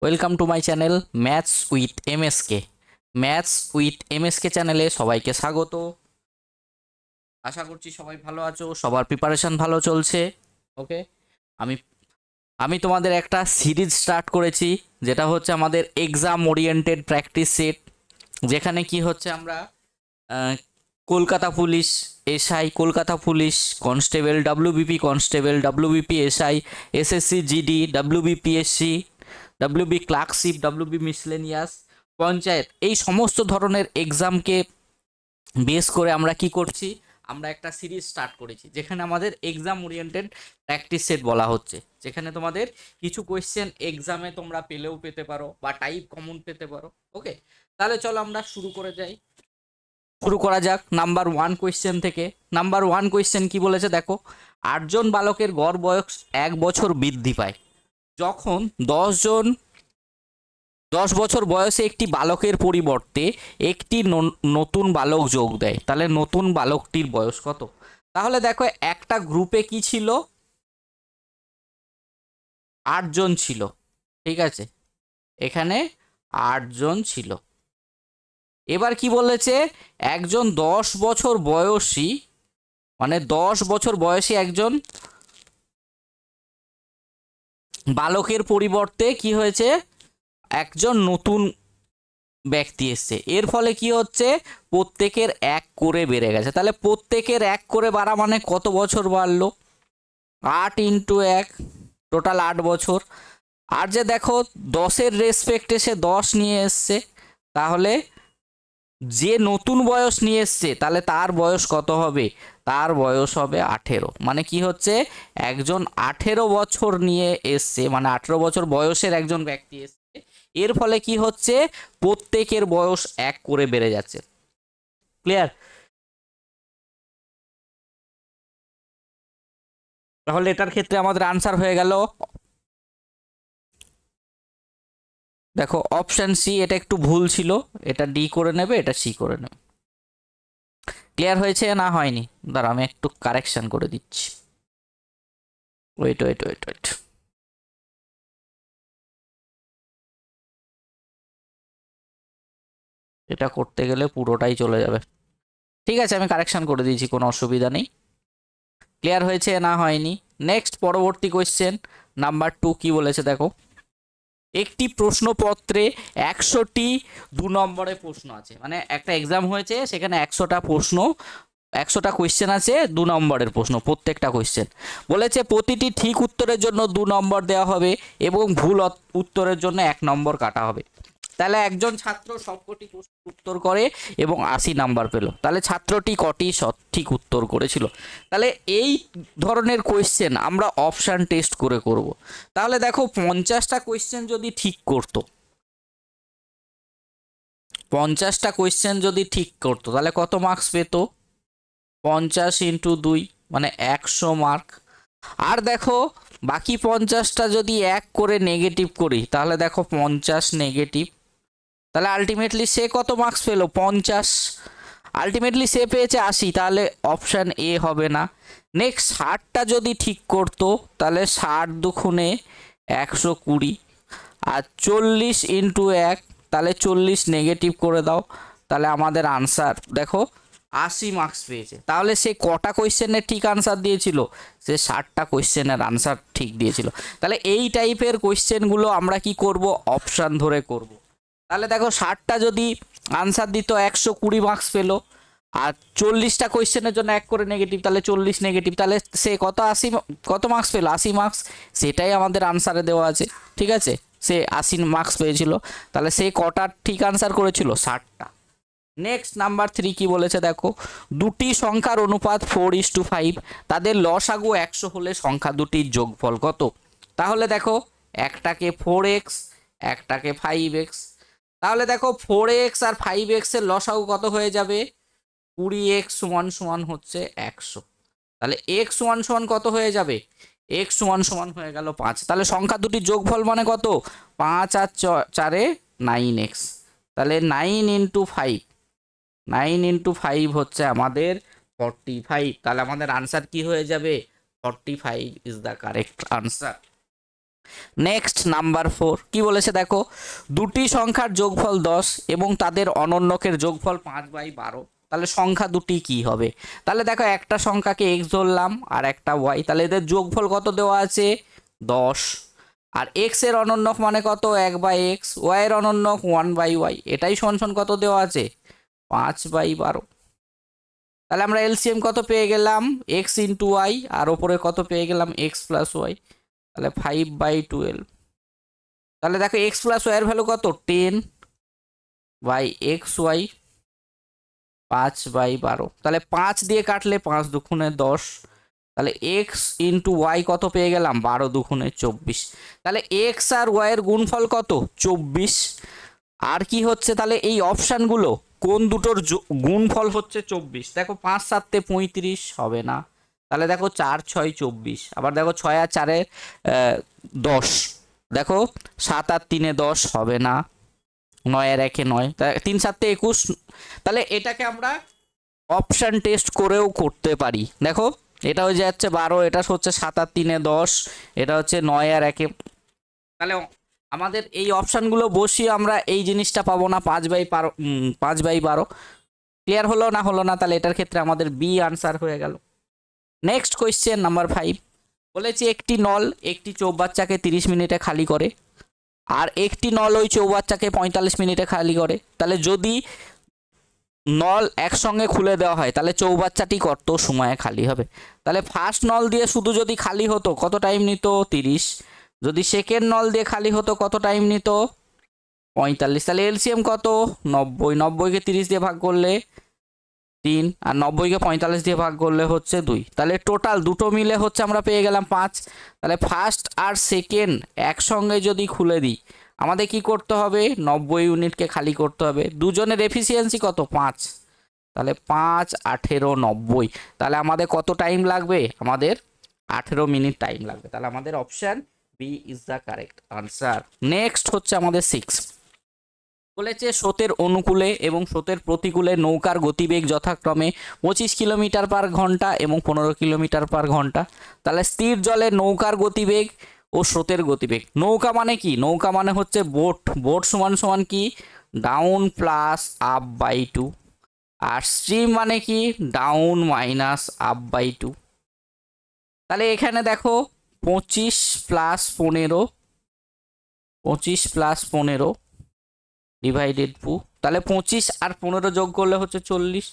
Welcome to my channel maths with MSK. Maths with MSK চ্যানেলে সবাইকে স্বাগত। আশা করছি সবাই ভালো আছো, সবার প্রিপারেশন ভালো চলছে। ওকে, আমি আমি তোমাদের একটা সিরিজ স্টার্ট করেছি, যেটা হচ্ছে আমাদের এক্সাম ওরিয়েন্টেড প্র্যাকটিস সেট, যেখানে কি হচ্ছে আমরা আহ, Kolkata police SI, Kolkata police constable, WBP constable, WBP SI, SSC GD, WBPSC, WB clerkship, WB miscellaneous, panchayat, এই সমস্ত ধরনের এক্সামকে বেস করে আমরা কি করছি, আমরা একটা সিরিজ স্টার্ট করেছি, যেখানে আমাদের এক্সাম ওরিয়েন্টেড প্র্যাকটিস সেট বলা হচ্ছে, যেখানে তোমাদের কিছু কোয়েশ্চেন এক্সামে তোমরা পেলেও পেতে পারো বা টাইপ কমন পেতে পারো। ওকে, তাহলে চলো আমরা শুরু করা যাক নাম্বার ওয়ান কোয়েশ্চেন থেকে। নাম্বার ওয়ান কোয়েশ্চেন কি বলেছে দেখো, 8জন বালকের গড় বয়স 1 বছর বৃদ্ধি পায় যখন 10 বছর বয়সে একটি বালকের পরিবর্তে একটি নতুন বালক যোগ দেয়, তাহলে নতুন বালকটির বয়স কত? তাহলে দেখো একটা গ্রুপে কি ছিল, 8জন ছিল, ঠিক আছে, এখানে 8জন ছিল। এবার কি বলেছে, একজন 10 বছর বয়সী, মানে 10 বছর বয়সী একজন বালকের পরিবর্তে কি হয়েছে, একজন নতুন ব্যক্তি এসছে। এর ফলে কি হচ্ছে, প্রত্যেকের 1 করে বেড়ে গেছে। তাহলে প্রত্যেকের 1 করে বাড়া মানে কত বছর বাড়লো? 8 ইন্টু 1, টোটাল 8 বছর। আর যে দেখো 10-এর রেসপেক্টে সে 10 নিয়ে এসছে, তাহলে যে নতুন বয়স নিয়ে এসছে তাহলে তার বয়স কত হবে? তার বয়স হবে 18। মানে কি হচ্ছে, একজন 18 বছর নিয়ে এসছে, মানে 18 বছর বয়সের একজন ব্যক্তি এসছে। এর ফলে কি হচ্ছে, প্রত্যেকের বয়স 1 করে বেড়ে যাচ্ছে। ক্লিয়ার? তাহলে এটার ক্ষেত্রে আমাদের আনসার হয়ে গেল, দেখো অপশন সি। এটা একটু ভুল ছিল, এটা ডি করে নেবে, এটা সি করে নেবে। ক্লিয়ার হয়েছে না হয়নি? দাঁড়া আমি একটু কারেকশন করে দিচ্ছি। ওয়েট ওয়েট ওয়েট ওয়েট, এটা করতে গেলে পুরোটাই চলে যাবে। ঠিক আছে, আমি কারেকশন করে দিয়েছি, কোনো অসুবিধা নেই। ক্লিয়ার হয়েছে না হয়নি? নেক্সট পরবর্তী কোয়েশ্চেন নাম্বার 2 কি বলেছে দেখো, একটি প্রশ্নপত্রে 100টি 2 নম্বরের প্রশ্ন আছে, মানে একটা এক্সাম হয়েছে, সেখানে 100টা প্রশ্ন, 100টা কোয়েশ্চেন আছে, 2 নম্বরের প্রশ্ন প্রত্যেকটা কোয়েশ্চেন। বলেছে প্রতিটি ঠিক উত্তরের জন্য 2 নম্বর দেওয়া হবে এবং ভুল উত্তরের জন্য 1 নম্বর কাটা হবে। তাহলে একজন ছাত্র সবকটি প্রশ্ন উত্তর করে এবং 80 নাম্বার পেল। তাহলে ছাত্রটি কটি সঠিক উত্তর করেছিল? তাহলে এই ধরনের কোয়েশ্চেন আমরা অপশান টেস্ট করে করব। তাহলে দেখো 50টা কোয়েশ্চেন যদি ঠিক করতো, 50টা কোয়েশ্চেন যদি ঠিক করতো তাহলে কত মার্কস পেত? 50 ইন্টু 2 মানে 100 মার্ক। আর দেখো বাকি 50টা যদি 1 করে নেগেটিভ করি, তাহলে দেখো 50 নেগেটিভ, তাহলে আলটিমেটলি সে কত মার্কস পেলো? 50। আলটিমেটলি সে পেয়েছে 80, তাহলে অপশান এ হবে না। নেক্সট 60টা যদি ঠিক করতো, তাহলে 60 দুগুণে 120, আর 40 ইন্টু 1, তাহলে 40 নেগেটিভ করে দাও, তাহলে আমাদের আনসার দেখো 80 মার্কস পেয়েছে। তাহলে সে কটা কোয়েশ্চেনের ঠিক আনসার দিয়েছিল? সে 60টা কোয়েশ্চেনের আনসার ঠিক দিয়েছিল। তাহলে এই টাইপের কোয়েশ্চেনগুলো আমরা কি করব, অপশান ধরে করব। তাহলে দেখো 60টা যদি আনসার দিত 120 মার্কস পেলো, আর 40টা কোয়েশ্চেনের জন্য 1 করে নেগেটিভ, তাহলে 40 নেগেটিভ, তাহলে সে কত মার্কস পেলো? 80 মার্কস। সেটাই আমাদের আনসারে দেওয়া আছে, ঠিক আছে, সে 80 মার্কস পেয়েছিল। তাহলে সে কটা ঠিক আনসার করেছিল? 60টা। নেক্সট নাম্বার 3 কি বলেছে দেখো, দুটি সংখ্যার অনুপাত 4:5, তাদের লসাগু 100 হলে সংখ্যা দুটির যোগফল কত? তাহলে দেখো একটাকে 4x, একটাকে 5x। তাহলে দেখো 4x আর 5x এর লসাগু কত হয়ে যাবে? 20x সমান সমান হচ্ছে 100। তাহলে x সমান সমান কত হয়ে যাবে? x সমান সমান হয়ে গেল 5। তাহলে সংখ্যা দুটির যোগফল মানে কত? 5 আর 4-এ 9x। তাহলে 9 ইন্টু 5, 9 ইন্টু 5 হচ্ছে আমাদের 45। তাহলে আমাদের আনসার কি হয়ে যাবে? 45 is the correct answer. Next number 4 কি বলেছে দেখো, দুটি সংখ্যার যোগফল 10 এবং তাদের অনন্যকের যোগফল 5/12, তাহলে সংখ্যা দুটি কি হবে? তাহলে দেখো একটা সংখ্যাকে x ধরলাম আর একটা y, তাহলে এদের যোগফল কত দেওয়া আছে 10, আর x এর অনন্যক মানে কত 1/x, y এর অনন্যক 1/y, এটাই সমান কত দেওয়া আছে 5/12। তাহলে আমরা এলসিএম কত পেয়ে গেলাম x ইন্টু ওয়াই, আর ওপরে কত পেয়ে গেলাম x প্লাস ওয়াই, তাহলে 5/12। তাহলে দেখো x প্লাস ওয়াই এর ভ্যালু কত 10/xy 5/12, তাহলে 5 দিয়ে কাটলে 5 দুগুণে 10, তাহলে x ইন্টু ওয়াই কত পেয়ে গেলাম 12 দুগুণে 24, তাহলে x আর y এর গুণফল কত 24। আর কি হচ্ছে তাহলে এই অপশানগুলো কোন দুটোর গুণফল হচ্ছে 24? দেখো 5 7 35 হবে না, তাহলে দেখো 4 6 24, আবার দেখো 6 আর 4 10, দেখো 7 আর 3 10 হবে না, 9 আর 1 9, 3 7 21, তাহলে এটাকে আমরা অপশান টেস্ট করেও করতে পারি। দেখো এটা হয়ে যাচ্ছে 12, এটা হচ্ছে 7 আর 3 10, এটা হচ্ছে 9 আর 1, তাহলে আমাদের এই অপশানগুলো বসিয়ে আমরা এই জিনিসটা পাবো না 5/12। ক্লিয়ার হলো না? তাহলে এটার ক্ষেত্রে আমাদের বি আনসার হয়ে গেল। নেক্সট কোয়েশ্চেন নাম্বার 5 বলেছি একটি নল একটি চৌবাচ্চাকে 30 মিনিটে খালি করে, আর একটি নল ওই চৌবাচ্চাকে 45 মিনিটে খালি করে, তাহলে যদি নল একসঙ্গে খুলে দেওয়া হয় তাহলে চৌবাচ্চাটি কত সময়ে খালি হবে? তাহলে ফার্স্ট নল দিয়ে শুধু যদি খালি হতো কত টাইম নিত 30, যদি সেকেন্ড নল দিয়ে খালি হতো কত টাইম নিত 45, তাহলে এলসিএম কত 90, 90কে 30 দিয়ে ভাগ করলে 3, আর 90কে 45 দিয়ে ভাগ করলে হচ্ছে 2, তাহলে টোটাল দুটো মিলে হচ্ছে আমরা পেয়ে গেলাম 5। তাহলে ফার্স্ট আর সেকেন্ড একসঙ্গে যদি খুলে দিই আমাদের কি করতে হবে 90 ইউনিটকে খালি করতে হবে, দুজনের এফিসিয়েন্সি কত 5, তাহলে 5 18 90, তাহলে আমাদের কত টাইম লাগবে আমাদের 18 মিনিট টাইম লাগবে, তাহলে আমাদের option B is the correct answer. Next হচ্ছে আমাদের 6 বলেছে স্রোতের অনুকূলে এবং স্রোতের প্রতিকূলে নৌকার গতিবেগ যথাক্রমে 25 কিলোমিটার পার ঘন্টা এবং 15 কিলোমিটার পার ঘন্টা, তাহলে স্থির জলে নৌকার গতিবেগ ও স্রোতের গতিবেগ, নৌকা মানে কি, নৌকা মানে হচ্ছে বোট সমান কি ডাউন প্লাস আপ বাই 2, আর স্ট্রিম মানে কি ডাউন মাইনাস আপ বাই 2, তাহলে এখানে দেখো 25 প্লাস 15 ডিভাইডেড 2, তাহলে 25 আর 15 যোগ করলে হচ্ছে 40,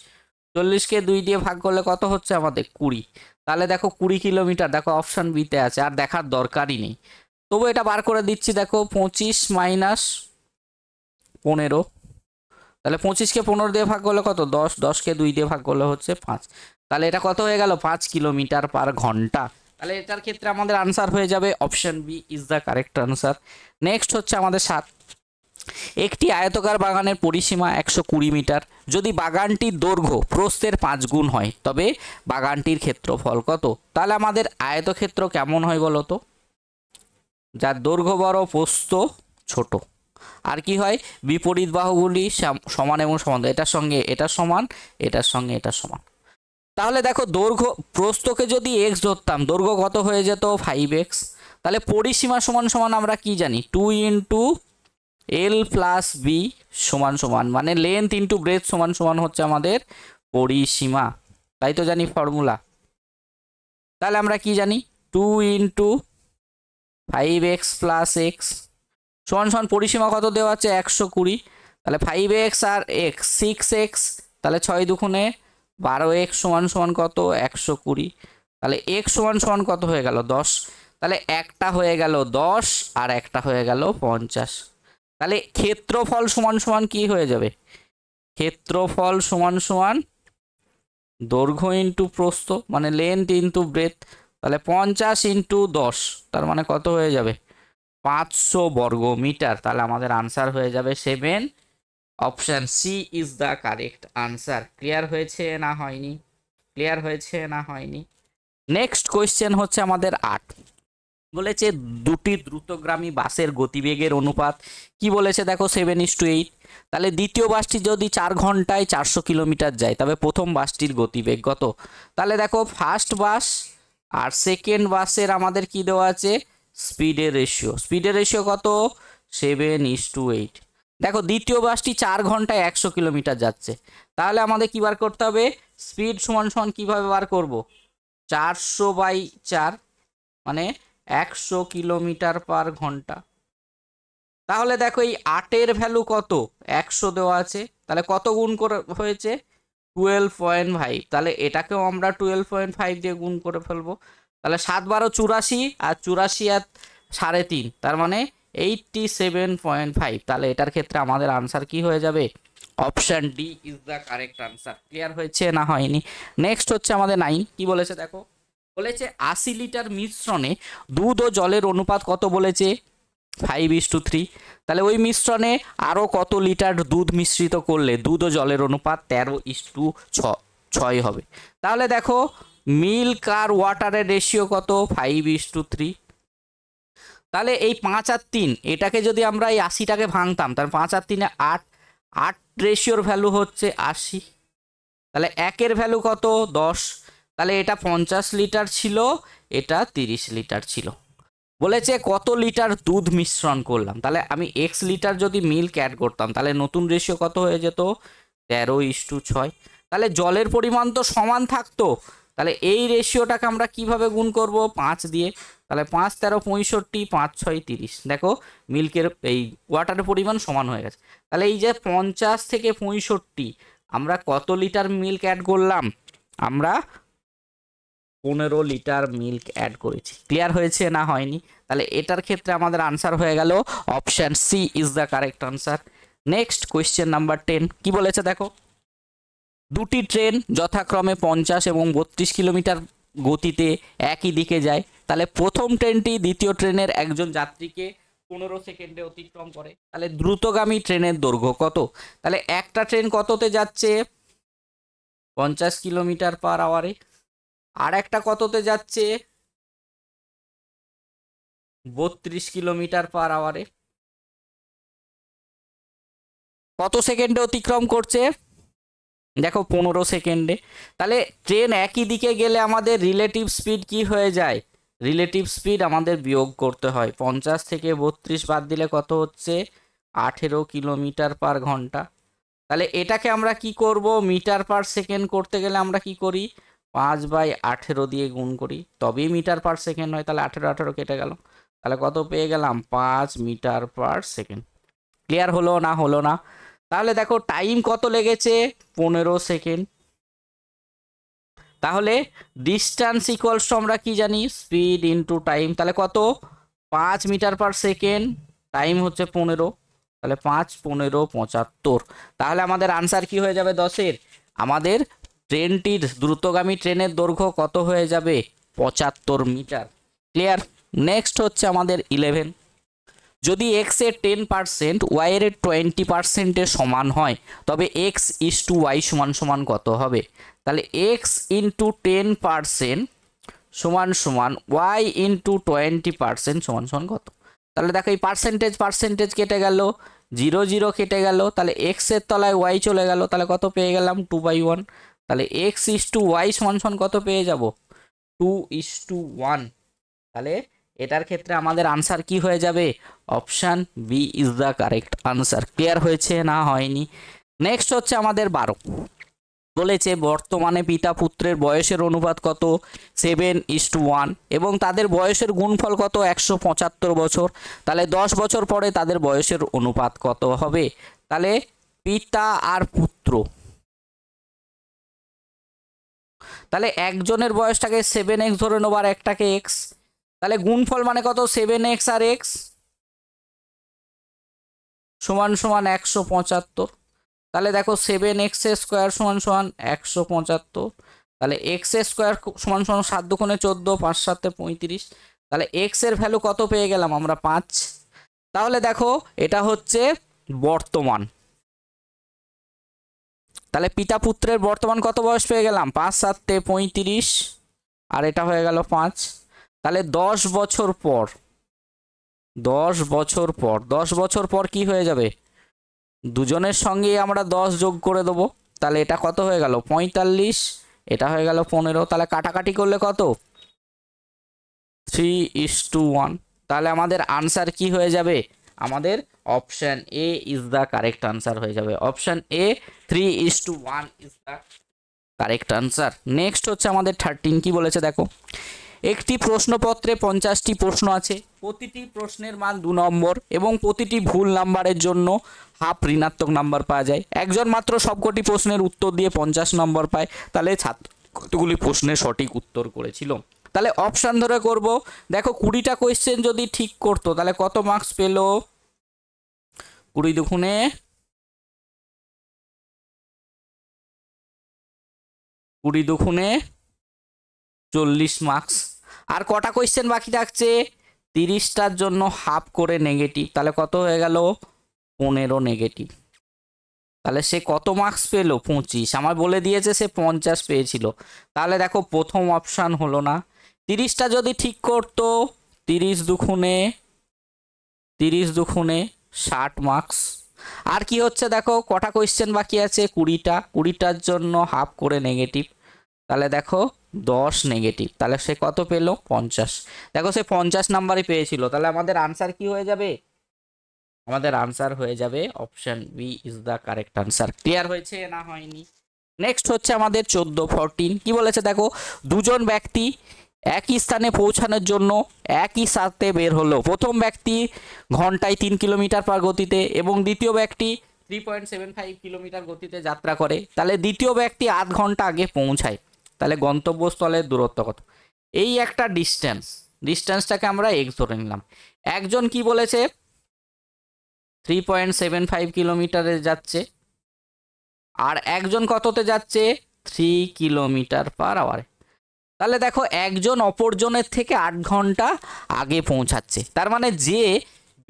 40কে 2 দিয়ে ভাগ করলে কত হচ্ছে আমাদের 20, তাহলে দেখো 20 কিলোমিটার, দেখো অপশান বিতে আছে, আর দেখার দরকারই নেই, তবু এটা বার করে দিচ্ছি। দেখো 25 মাইনাস 15, তাহলে 25কে 15 দিয়ে ভাগ করলে কত 10, 10কে 2 দিয়ে ভাগ করলে হচ্ছে 5, তাহলে এটা কত হয়ে গেল 5 কিলোমিটার পার ঘন্টা, তাহলে এটার ক্ষেত্রে আমাদের আনসার হয়ে যাবে option B is the correct answer. Next হচ্ছে আমাদের 7 একটি আয়তকার বাগানের পরিসীমা 120 মিটার, যদি বাগানটির দৈর্ঘ্য প্রস্থের 5 গুণ হয় তবে বাগানটির ক্ষেত্রফল কত? তাহলে আমাদের আয়তক্ষেত্র কেমন হয় বলো তো, যার দৈর্ঘ্য বড় প্রস্থ ছোট, আর কি হয় বিপরীত বাহুগুলি সমান এবং সমান, এটার সঙ্গে এটা সমান, এটার সঙ্গে এটা সমান, তাহলে দেখো দৈর্ঘ্য প্রস্থকে যদি x ধরতাম দৈর্ঘ্য কত হয়ে যেত 5x, তাহলে পরিসীমা সমান আমরা কি জানি 2 ইন্টু এল প্লাস বি সমান মানে লেন্থ ইন্টু ব্রেথ সমান হচ্ছে আমাদের পরিসীমা, তাই তো জানি ফর্মুলা, তাহলে আমরা কি জানি 2 ইন্টু 5x প্লাস এক্স সমান পরিসীমা কত দেওয়া আছে 120, তাহলে 5x আর x 6x, তাহলে 6 দুগুণে 12x সমান কত 120, তাহলে x সমান কত হয়ে গেল 10, তাহলে একটা হয়ে গেল 10 আর একটা হয়ে গেল 50, তাহলে ক্ষেত্রফল সমান কি হয়ে যাবে, ক্ষেত্রফল সমান দৈর্ঘ্য ইন্টু প্রস্থ মানে লেন্থ ইন্টু ব্রেথ, তাহলে 50 ইন্টু 10 তার মানে কত হয়ে যাবে 500 বর্গ মিটার, তাহলে আমাদের আনসার হয়ে যাবে 7, option C is the correct answer. Clear হয়েছে না হয়নি? ক্লিয়ার হয়েছে না হয়নি? নেক্সট কোয়েশ্চেন হচ্ছে আমাদের 8 বলেছে দুটি দ্রুতগামী বাসের গতিবেগের অনুপাত কি বলেছে দেখো 7:8, তাহলে দ্বিতীয় বাসটি যদি 4 ঘন্টায় 400 কিলোমিটার যায় তবে প্রথম বাসটির গতিবেগ কত? তাহলে দেখো ফার্স্ট বাস আর সেকেন্ড বাসের আমাদের কি দেওয়া আছে স্পিডের রেশিও কত 7:8। দেখো দ্বিতীয় বাসটি 4 ঘন্টায় 100 কিলোমিটার যাচ্ছে, তাহলে আমাদের কি বার করতে হবে, স্পিড সমান সমান কীভাবে বার করব, 400/4 মানে 100 কিলোমিটার পার ঘন্টা। তাহলে দেখো এই 8-এর ভ্যালু কত, 100 দেওয়া আছে, তাহলে কত গুণ করে হয়েছে 12.5, তাহলে এটাকেও আমরা 12.5 দিয়ে গুণ করে ফেলবো। তাহলে 7×12 = 84 আর 84 আর 3.5, তার মানে 87.5। তাহলে এটার ক্ষেত্রে আমাদের আনসার কি হয়ে যাবে, option D is the correct answer. Clear হয়েছে না হয়নি? নেক্সট হচ্ছে আমাদের 9, কি বলেছে দেখো, বলেছে 80 লিটার মিশ্রণে দুধ ও জলের অনুপাত কত বলেছে, 5:3। তাহলে ওই মিশ্রণে আরও কত লিটার দুধ মিশ্রিত করলে দুধ ও জলের অনুপাত 13:6 হবে। তাহলে দেখো মিল্ক আর ওয়াটারের রেশিও কত, 5:3। তাহলে এই 5 আর 3 এটাকে যদি আমরা এই 80টাকে ভাঙতাম, তাহলে 5 আর 3 8, 8 রেশিওর ভ্যালু হচ্ছে 80। তাহলে 1-এর ভ্যালু কত 10, তাহলে এটা 50 লিটার ছিল, এটা 30 লিটার ছিল। বলেছে কত লিটার দুধ মিশ্রণ করলাম, তাহলে আমি x লিটার যদি মিল্ক অ্যাড করতাম তাহলে নতুন রেশিও কত হয়ে যেত, 13:6। তাহলে জলের পরিমাণ তো সমান থাকতো, তাহলে এই রেশিওটাকে আমরা কিভাবে গুণ করব, 5 দিয়ে। তাহলে 5 13 65, 5 6 30। দেখো মিল্কের এই ওয়াটারের পরিমাণ সমান হয়ে গেছে। তাহলে এই যে 50 থেকে 65 আমরা কত লিটার মিল্ক অ্যাড করলাম, আমরা 15 লিটার মিল্ক অ্যাড করেছি। ক্লিয়ার হয়েছে না হয়নি? তাহলে এটার ক্ষেত্রে আমাদের আনসার হয়ে গেল option C is the correct answer. Next question number 10, কি বলেছে দেখো, দুটি ট্রেন যথাক্রমে 50 এবং 32 কিলোমিটার গতিতে একই দিকে যায়। তাহলে প্রথম ট্রেনটি দ্বিতীয় ট্রেনের একজন যাত্রীকে 15 সেকেন্ডে অতিক্রম করে। তাহলে দ্রুতগামী ট্রেনের দৈর্ঘ্য কত? তাহলে একটা ট্রেন কততে যাচ্ছে, 50 কিলোমিটার পার আওয়ারে, আর একটা কততে যাচ্ছে, 32 কিলোমিটার পার আওয়ারে। কত সেকেন্ডে অতিক্রম করছে, দেখো 15 সেকেন্ডে। তাহলে ট্রেন একই দিকে গেলে আমাদের রিলেটিভ স্পিড কি হয়ে যায়, রিলেটিভ স্পিড আমাদের বিয়োগ করতে হয়। 50 থেকে 32 বাদ দিলে কত হচ্ছে, 18 কিলোমিটার পার ঘন্টা। তাহলে এটাকে আমরা কি করব, মিটার পার সেকেন্ড করতে গেলে আমরা কি করি, 5/18 দিয়ে গুণ করি, তবেই মিটার পার সেকেন্ড হয়। তাহলে 18 কেটে গেল, তাহলে কত পেয়ে গেলাম, 5 মিটার পার সেকেন্ড। ক্লিয়ার হলো না হলো না? তাহলে দেখো টাইম কত লেগেছে, 15 সেকেন্ড। তাহলে ডিস্টেন্স ইকুয়ালস টু আমরা কি জানি, স্পিড ইনটু টাইম। তাহলে কত, 5 মিটার পার সেকেন্ড, টাইম হচ্ছে 15, তাহলে 5 15 75। তাহলে আমাদের আনসার কি হয়ে যাবে 10-এর, আমাদের ট্রেনটির দ্রুতগামী ট্রেনের দৈর্ঘ্য কত হয়ে যাবে, 75 মিটার। ক্লিয়ার? নেক্সট হচ্ছে আমাদের 11, যদি এক্স এর 10% ওয়াই এর 20%-এর সমান হয় তবে x/y সমান সমান কত হবে? তাহলে x ইন্টু 10% সমান সমান y ইন্টু 20% সমান সমান কত? তাহলে দেখো এই পার্সেন্টেজ কেটে গেল, 0 0 কেটে গেল, তাহলে x এর তলায় y চলে গেল, তাহলে কত পেয়ে গেলাম, 2/1। তাহলে x/y সমান সমান কত পেয়ে যাব, 2:1। তাহলে এটার ক্ষেত্রে আমাদের আনসার কি হয়ে যাবে, option B is the correct answer. Clear হয়েছে না হয়নি? নেক্সট হচ্ছে আমাদের 12, বলেছে বর্তমানে পিতা পুত্রের বয়সের অনুপাত কত, 7:1 এবং তাদের বয়সের গুণফল কত, 175 বছর। তাহলে 10 বছর পরে তাদের বয়সের অনুপাত কত হবে? তাহলে পিতা আর পুত্র, তাহলে একজনের বয়সটাকে 7x ধরে নেবো আর একটাকে x, তাহলে গুণফল মানে কত, 7x আর x সমান সমান 175। তাহলে দেখো 7x স্কোয়ার সমান সমান 175, তাহলে x স্কোয়ার সমান সমান 7 দুগুণে 14, 5 7 35। তাহলে x এর ভ্যালু কত পেয়ে গেলাম আমরা, 5। তাহলে দেখো এটা হচ্ছে বর্তমান, তাহলে পিতা পুত্রের বর্তমান কত বয়স পেয়ে গেলাম, 5 7 35 আর এটা হয়ে গেল 5। তাহলে 10 বছর পর 10 বছর পর কি হয়ে যাবে, দুজনের সঙ্গে আমরা 10 যোগ করে দেবো, তাহলে এটা কত হয়ে গেল, 45, এটা হয়ে গেল 15। তাহলে কাটাকাটি করলে কত, 3:1। তাহলে আমাদের আনসার কি হয়ে যাবে? আমাদের option A is the correct answer হয়ে যাবে। Option A 3:1 is the correct answer. Next হচ্ছে আমাদের 13 কি বলেছে দেখো, একটি প্রশ্নপত্রে 50টি প্রশ্ন আছে, প্রতিটি প্রশ্নের মান 2 নম্বর এবং প্রতিটি ভুল নাম্বারের জন্য হাফ ঋণাত্মক নাম্বার পাওয়া যায়। একজন মাত্র সবকটি প্রশ্নের উত্তর দিয়ে 50 নম্বর পায়, তাহলে ছাত্র কতগুলি প্রশ্নের সঠিক উত্তর করেছিল? তাহলে অপশান ধরে করব। দেখো 20টা কোয়েশ্চেন যদি ঠিক করতো তাহলে কত মার্কস পেল? 20 দুগুণে 40 মার্কস। আর কটা কোয়েশ্চেন বাকি থাকছে? 30টার জন্য হাফ করে নেগেটিভ, তাহলে কত হয়ে গেল? 15 নেগেটিভ। তাহলে সে কত মার্কস পেল? 25। আমার বলে দিয়েছে সে 50 পেয়েছিল। তাহলে দেখো প্রথম অপশান হলো না। 30টা যদি ঠিক করতো, 30 দুগুণে 60 মার্কস। আর কি হচ্ছে দেখো, কটা কোয়েশ্চেন বাকি আছে? 20টা, 20টার জন্য হাফ করে নেগেটিভ, তাহলে দেখো 10 নেগেটিভ। তাহলে সে কত পেল? 50। দেখো সে 50 নাম্বারই পেয়েছিল। তাহলে আমাদের আনসার কি হয়ে যাবে? আমাদের আনসার হয়ে যাবে option B is the correct answer. Clear হয়েছে না হয়নি? নেক্সট হচ্ছে আমাদের 14 কি বলেছে দেখো, দুজন ব্যক্তি একই স্থানে পৌঁছানোর জন্য একই সাথে বের হলো। প্রথম ব্যক্তি ঘন্টায় 3 কিলোমিটার পার গতিতে এবং দ্বিতীয় ব্যক্তি 3.75 কিলোমিটার গতিতে যাত্রা করে। তাহলে দ্বিতীয় ব্যক্তি আধ ঘন্টা আগে পৌঁছায়। তাহলে গন্তব্যস্থলের দূরত্ব কত? এই একটা ডিস্টেন্সটাকে আমরা এক্স ধরে নিলাম। একজন কি বলেছে? 3.75 কিলোমিটারে যাচ্ছে, আর একজন কততে যাচ্ছে? 3 কিলোমিটার পার আওয়ারে। তাহলে দেখো একজন অপরজনের থেকে 8 ঘন্টা আগে পৌঁছাচ্ছে। তার মানে যে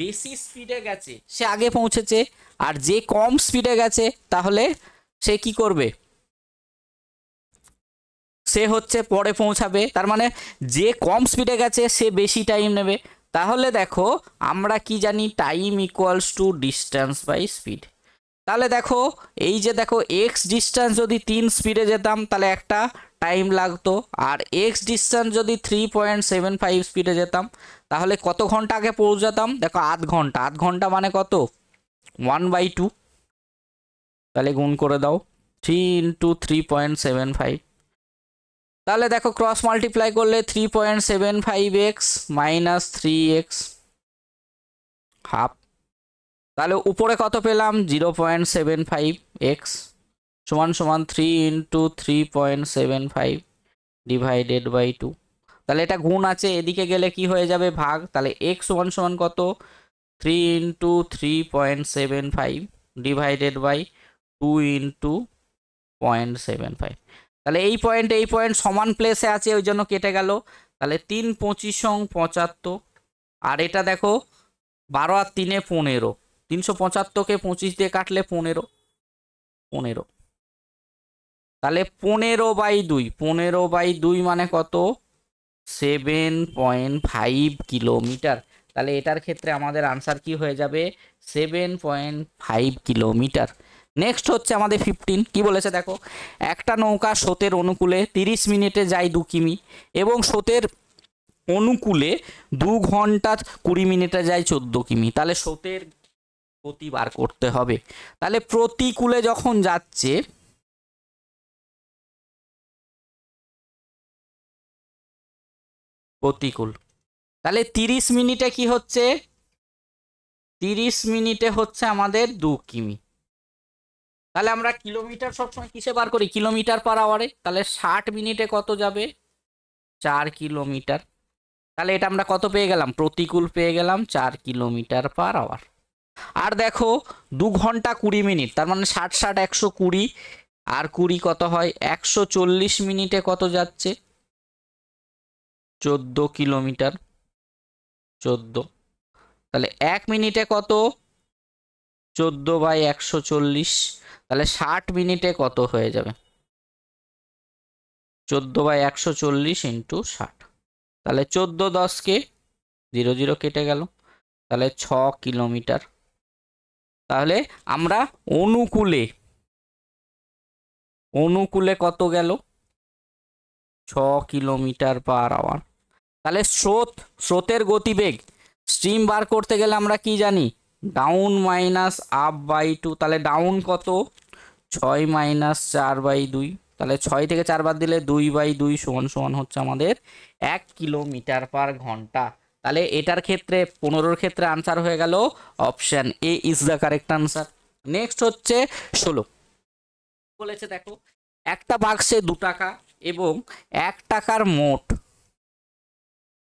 বেশি স্পিডে গেছে সে আগে পৌঁছেছে, আর যে কম স্পিডে গেছে তাহলে সে কি করবে? সে হচ্ছে পরে পৌঁছাবে। তার মানে যে কম স্পিডে গেছে সে বেশি টাইম নেবে। তাহলে দেখো আমরা কি জানি? Time equals to distance by speed. তাহলে দেখো এই যে দেখো এক্স ডিস্টেন্স যদি 3 স্পিডে যেতাম তাহলে একটা টাইম লাগতো, আর এক্স ডিস্টেন্স যদি 3.75 স্পিডে যেতাম তাহলে কত ঘন্টা আগে পৌঁছাতাম? দেখো আধ ঘন্টা। আধ ঘন্টা মানে কত? 1/2। তাহলে গুণ করে দাও 3 ইন্টু 3.75। তাহলে দেখো ক্রস মাল্টিপ্লাই করলে 3.75x মাইনাস 3x হাফ। তাহলে উপরে কত পেলাম? 0.75x সমান সমান 3 ইন্টু 3.75 ডিভাইডেড বাই 2। তাহলে এটা গুণ আছে, এদিকে গেলে কি হয়ে যাবে? ভাগ। তাহলে x সমান সমান কত? 3 ইন্টু 3.75 ডিভাইডেড বাই 2 ইন্টু 0.75। তাহলে এই পয়েন্ট সমান প্লেসে আছে, ওই জন্য কেটে গেল। তাহলে 3 25 75। আর এটা দেখো 12 আর 3 15। 375কে 25 দিয়ে কাটলে 15। তাহলে 15/2। 15/2 মানে কত? 7.5 কিলোমিটার। তাহলে এটার ক্ষেত্রে আমাদের আনসার কি হয়ে যাবে? 7.5 কিলোমিটার। নেক্সট হচ্ছে আমাদের 15 কি বলেছে দেখো, একটা নৌকা স্রোতের অনুকূলে 30 মিনিটে যায় 2 কিমি এবং স্রোতের অনুকূলে 2 ঘন্টা 20 মিনিটে যায় 14 কিমি। তাহলে স্রোতের গতি বার করতে হবে। তাহলে প্রতিকূলে যখন যাচ্ছে, প্রতিকূল, তাহলে 30 মিনিটে কি হচ্ছে? 30 মিনিটে হচ্ছে আমাদের 2 কিমি। তাহলে আমরা কিলোমিটার সবসময় কিসে বার করি? কিলোমিটার পার আওয়ারে। তাহলে 60 মিনিটে কত যাবে? 4 কিলোমিটার। তাহলে এটা আমরা কত পেয়ে গেলাম? প্রতিকূল পেয়ে গেলাম 4 কিলোমিটার পার আওয়ার। আর দেখো 2 ঘন্টা 20 মিনিট, তার মানে 60 60 120, আর 20 কত হয়? 140 মিনিটে কত যাচ্ছে? 14 কিলোমিটার। 14। তাহলে 1 মিনিটে কত? 14/140। তাহলে 60 মিনিটে কত হয়ে যাবে? 14/140 ইন্টু 60। তাহলে 14 10কে 0 0 কেটে গেল, তাহলে 6 কিলোমিটার। তাহলে আমরা অনুকূলে কত গেল? 6 কিলোমিটার পার আওয়ার। তাহলে স্রোতের গতিবেগ স্ট্রিম বার করতে গেলে আমরা কি জানি, down minus up by two. তাহলে ডাউন কত, 6 মাইনাস 4/2। তাহলে 6 থেকে 4 বাদ দিলে 2/2 সমান সমান হচ্ছে আমাদের 1 কিলোমিটার পার ঘন্টা। তাহলে এটার ক্ষেত্রে 15-র ক্ষেত্রে আনসার হয়ে গেল option A is the correct answer. Next হচ্ছে 16। বলেছে দেখো একটা বাক্সে 2 টাকা এবং 1 টাকার মোট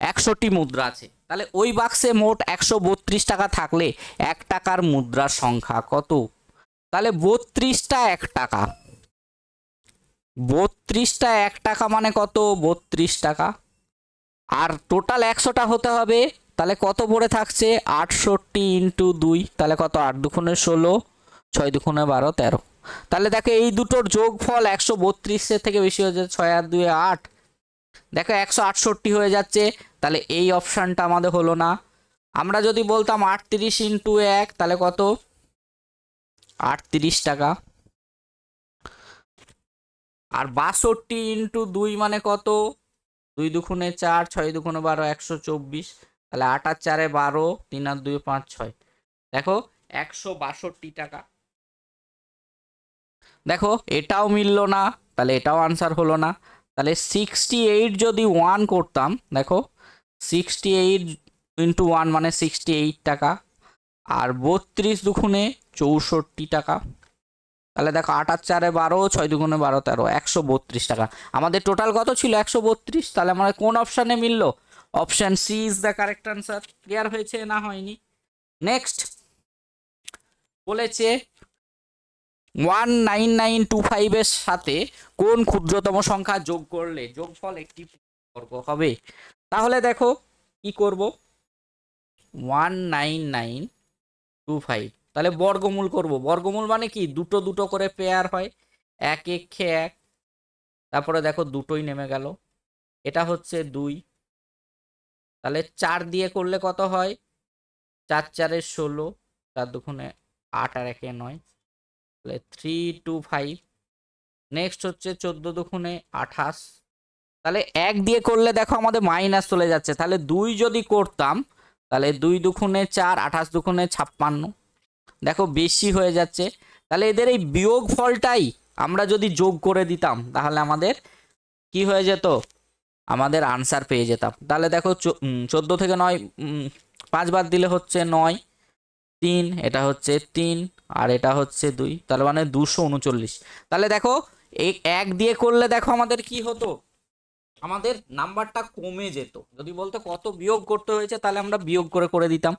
100টি মুদ্রা আছে। তাহলে ওই বাক্সে মোট 132 টাকা থাকলে 1 টাকার মুদ্রার সংখ্যা কত? তাহলে 32টা 1 টাকা, 32টা 1 টাকা মানে কত, 32 টাকা। আর টোটাল 100টা হতে হবে, তাহলে কত পড়ে থাকছে, 68 ইন্টু 2। তাহলে কত, 8 দুগুণে 16, 6 দুগুণে 12, 13। তাহলে দেখো এই দুটোর যোগফল 132-এর থেকে বেশি হয়ে যাচ্ছে, 6 আর 2 8। দেখো 168 হয়ে যাচ্ছে। তাহলে এই অপশানটা আমাদের হলো না। আমরা যদি বলতাম 38 ইন্টু 1, তাহলে কত, 38 টাকা। আর 62 ইন্টু 2 মানে কত, 2 দুগুণে 4, 6 দুগুণে 12, 124। তাহলে 8 আর 4 12, 3 আর 2 5, 6। দেখো 162 টাকা। দেখো এটাও মিলল না, তাহলে এটাও আনসার হলো না। তাহলে 68 যদি 1 করতাম, দেখো 68 ইন্টু 1 মানে 68 টাকা। আর 32 দুগুণে 64 টাকা। তাহলে দেখো 8 আর 4 12, 6 দুগুণে 12, 13, 132 টাকা। আমাদের টোটাল কত ছিল, 132। তাহলে আমাদের কোন অপশানে মিললো, option C is the correct answer. Clear হয়েছে না হয়নি? নেক্সট বলেছে 19925 এর সাথে কোন ক্ষুদ্রতম সংখ্যা যোগ করলে যোগফল একটি বর্গ হবে। তাহলে দেখো কি করব, 19925, তাহলে বর্গমূল করব। বর্গমূল মানে কি, দুটো দুটো করে পেয়ার হয়, 1 1 1। তারপরে দেখো দুটোই নেমে গেল, এটা হচ্ছে 2। তাহলে 4 দিয়ে করলে কত হয়, 4 4 16, 4 দুগুণে 8 আর 1 9। তাহলে 325। নেক্সট হচ্ছে 14 দুগুণে 28। তাহলে 1 দিয়ে করলে দেখো আমাদের মাইনাস চলে যাচ্ছে। তাহলে 2 যদি করতাম, তাহলে 2 দুগুণে 4, 28 দুগুণে 56। দেখো বেশি হয়ে যাচ্ছে। তাহলে এদের এই বিয়োগ ফলটাই আমরা যদি যোগ করে দিতাম, তাহলে আমাদের কি হয়ে যেত, আমাদের আনসার পেয়ে যেতাম। তাহলে দেখো 14 থেকে 9 5 বাদ দিলে হচ্ছে 9, 3, এটা হচ্ছে 3, আর এটা হচ্ছে 2। তাহলে মানে 239। তাহলে দেখো এই 1 দিয়ে করলে দেখো আমাদের কি হতো, আমাদের নাম্বারটা কমে যেত। যদি বলতো কত বিয়োগ করতে হয়েছে, তাহলে আমরা বিয়োগ করে করে দিতাম।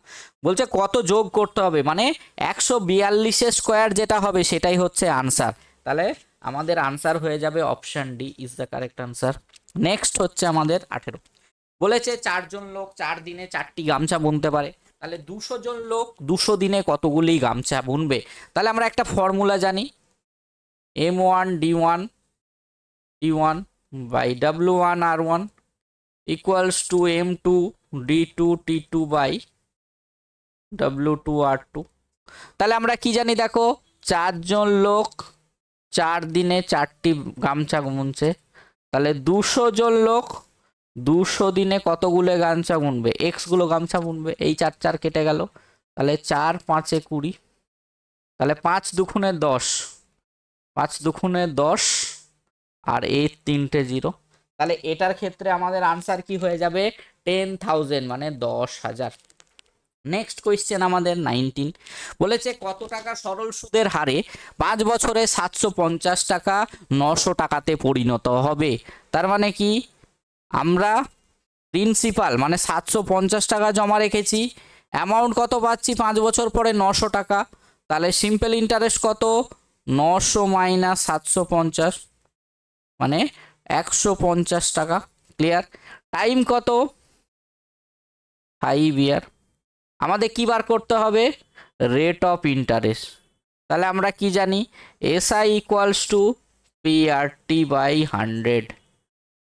বলছে কত যোগ করতে হবে, মানে 142 স্কোয়ার যেটা হবে সেটাই হচ্ছে আনসার। তাহলে আমাদের আনসার হয়ে যাবে option D is the correct answer. Next হচ্ছে আমাদের 18। বলেছে 4 জন লোক 4 দিনে 4টি গামছা বুনতে পারে। তাহলে 200 জন লোক 200 দিনে কতগুলি গামছা বুনবে। তাহলে আমরা একটা ফর্মুলা জানি, M1 D1 T1 by W1 R1 equals to M2 D2 T2 by W2 R2। তাহলে আমরা কি জানি, দেখো 4 জন লোক 4 দিনে 4টি গামছা বুনছে। তাহলে 200 জন লোক 200 দিনে কতগুলো গামছা বুনবে, এক্স গুলো গামছা বুনবে। এই 4 4 কেটে গেল, তাহলে 4 5 এ 20। তাহলে 5 দুগুণে 10, 5 দুগুণে 10, আর এই 3টে 0। তাহলে এটার ক্ষেত্রে আমাদের আনসার কি হয়ে যাবে, 10,000 মানে 10,000। নেক্সট কোয়েশ্চেন আমাদের 19। বলেছে কত টাকা সরল সুদের হারে 5 বছরে 750 টাকা 900 টাকাতে পরিণত হবে। তার মানে কি, আমরা প্রিন্সিপাল মানে 750 টাকা জমা রেখেছি, অ্যামাউন্ট কত পাচ্ছি 5 বছর পরে 900 টাকা। তাহলে সিম্পল ইন্টারেস্ট কত, 900 মাইনাস 750 মানে 150 টাকা। ক্লিয়ার? টাইম কত, 5 ইয়ার। আমাদের কি বার করতে হবে, রেট অফ ইন্টারেস্ট। তাহলে আমরা কি জানি, SI equals to PRT by 100।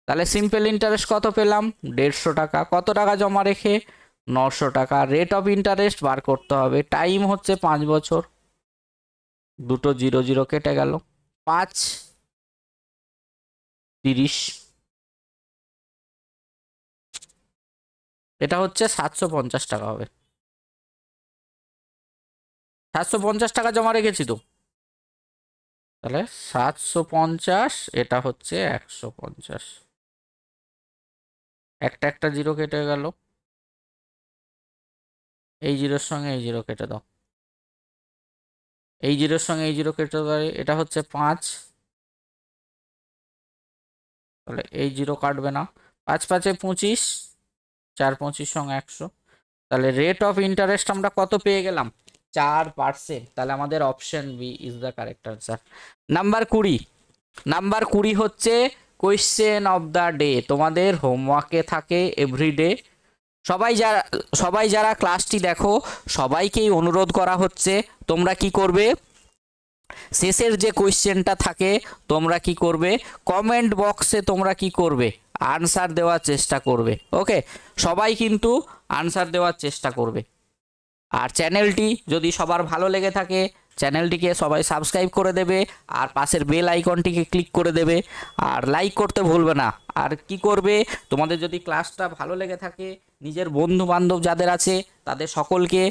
তাহলে সিম্পল ইন্টারেস্ট কত পেলাম, 150 টাকা। কত টাকা জমা রেখে, 900 টাকা। রেট অফ ইন্টারেস্ট বার করতে হবে, টাইম হচ্ছে 5 বছর। দুটো 0 0 কেটে গেল, 5 30। এটা হচ্ছে 750 টাকা হবে। 750 টাকা জমা রেখেছি তো, তাহলে 750, এটা হচ্ছে 150। একটা একটা জিরো কেটে গেল, এই জিরোর সঙ্গে এই জিরো কেটে দাও, এই জিরোর সঙ্গে এই জিরো কেটে দাও, এটা হচ্ছে 5, তাহলে এই জিরো কাটবে না। 5 5 25, 4 25 সঙ্গে 100, তাহলে রেট অফ ইন্টারেস্ট আমরা কত পেয়ে গেলাম? 4%। তাহলে আমাদের option B is the correct answer. Number 20, number 20 হচ্ছে কোয়েশ্চেন অফ দ্য ডে। তোমাদের হোমওয়ার্কে থাকে এভরিডে। সবাই যারা ক্লাসটি দেখো সবাইকেই অনুরোধ করা হচ্ছে, তোমরা কি করবে, শেষের যে কোয়েশ্চেনটা থাকে তোমরা কি করবে, কমেন্ট বক্সে তোমরা কি করবে, আনসার দেওয়ার চেষ্টা করবে। ওকে, সবাই কিন্তু আনসার দেওয়ার চেষ্টা করবে। আর চ্যানেলটি যদি সবার ভালো লেগে থাকে, চ্যানেলটিকে সবাই সাবস্ক্রাইব করে দেবে, আর পাশের বেল আইকনটিকে ক্লিক করে দেবে, আর লাইক করতে ভুলবে না। আর কি করবে, তোমাদের যদি ক্লাসটা ভালো লেগে থাকে, নিজের বন্ধু বান্ধব যাদের আছে তাদের সকলকে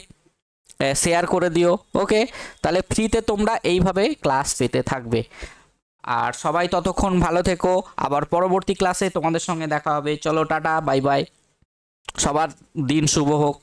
শেয়ার করে দিও। ওকে, তাহলে ফ্রিতে তোমরা এইভাবে ক্লাস পেতে থাকবে। আর সবাই ততক্ষণ ভালো থেকো, আবার পরবর্তী ক্লাসে তোমাদের সঙ্গে দেখা হবে। চলো টাটা, বাই বাই, সবার দিন শুভ হোক।